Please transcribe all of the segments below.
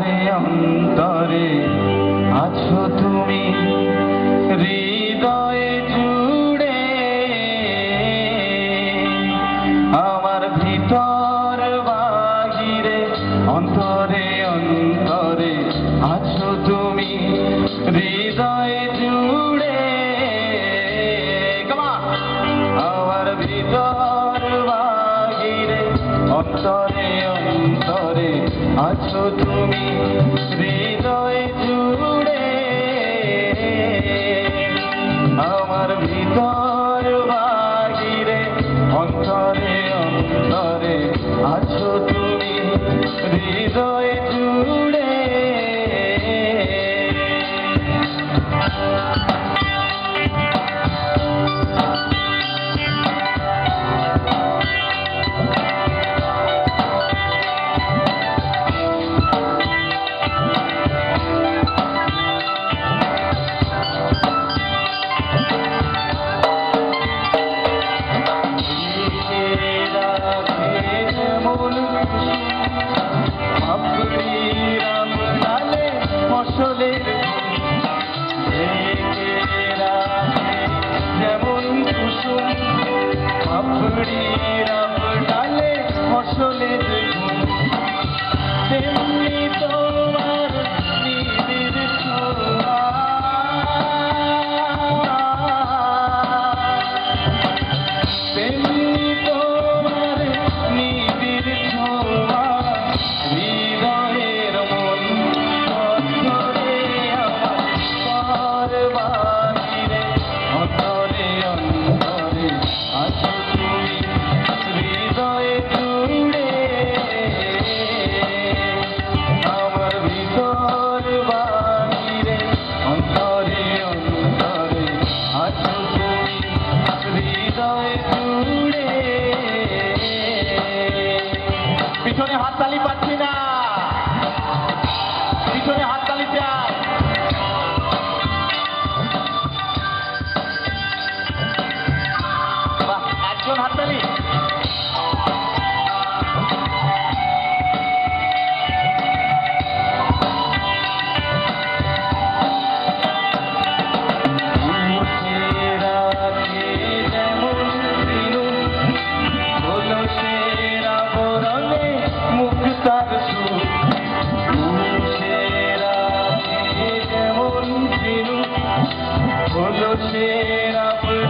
অন্তরে অন্তরে আছো তুমি হৃদয়ে জুড়ে আমার ভিতর বাহিরে অন্তরে অন্তরে আছো তুমি হৃদয়ে জুড়ে আমার ভিতর বাহিরে অন্তরে অন্তরে আছো তুমি হৃদয়ে জুড়ে আমার ভিতর বাহিরে অন্তরে অন্তরে আছো তুমি হৃদয়ে জুড়ে যেমন কুসুম পাপড়ির ডালে ফসলের তেমনি তোমার নিবিড় ছোঁয়া তেমনি তোমার নিবিড় ছোঁয়া হৃদয়ের মন অন্তরে আমার বাহিরে অন্তরে অন্তরে আছো তুমি হৃদয়ে জুড়ে আমার ভিতর বাহিরে অন্তরে অন্তরে আছো তুমি হৃদয়ে জুড়ে পিছনে হাততালি পাচ্ছি না পিছনে হাততালি চাই একজন হাততালি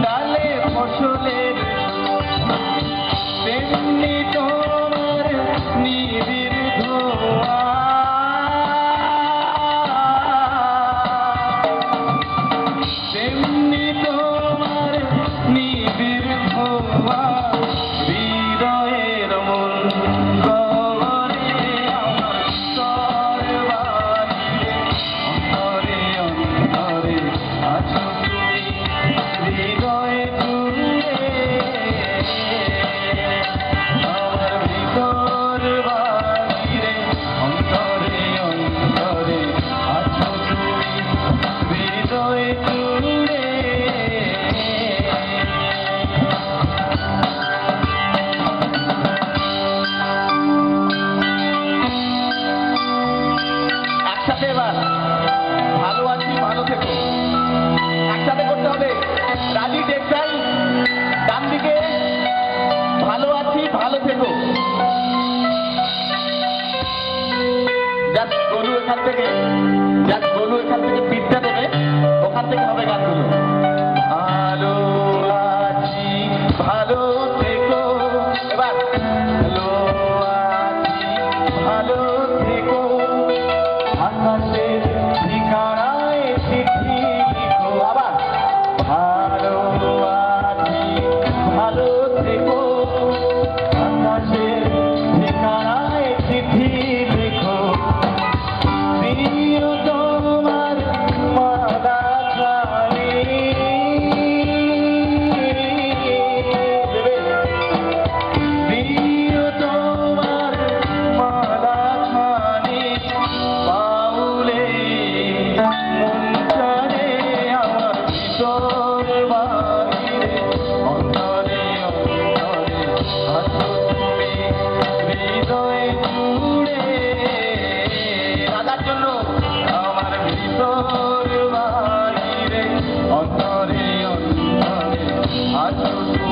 ডালে ফসলের তেমনি তোমার নিবিড় ধোয়া তেমনি তোমার নিবিড় ধোয়া হৃদয়ের মন গহরে আমার সর্বাধিরে অন্তরে অন্তরে আছো হৃদয়ে জুড়ে আমার ভিতর বাহিরে অন্তরে অন্তরে আছো তুমি হৃদয়ে জুড়ে একসাথে এবার ভালো আছি ভালো থেকো একসাথে করতে হবে রাজি টেক্সটাইল ডান দিকে ভালো আছি ভালো থেকো যাক গরু এখান থেকে পিঠটা দেবে ওখান থেকে হবে গানগুলো ভালো আছি ভালো থেকো এবার ভালো আছি ভালো থেকো আকাশের ঠিকানায় চিঠি লিখো আবার ভালো আছি ভালো থেকো আকাশের ঠিকানায় চিঠি লিখো প্রিয় তোমার মালা চাই প্রিয় তোমার মালা বাইরে অন্তরে অন্তরে আছো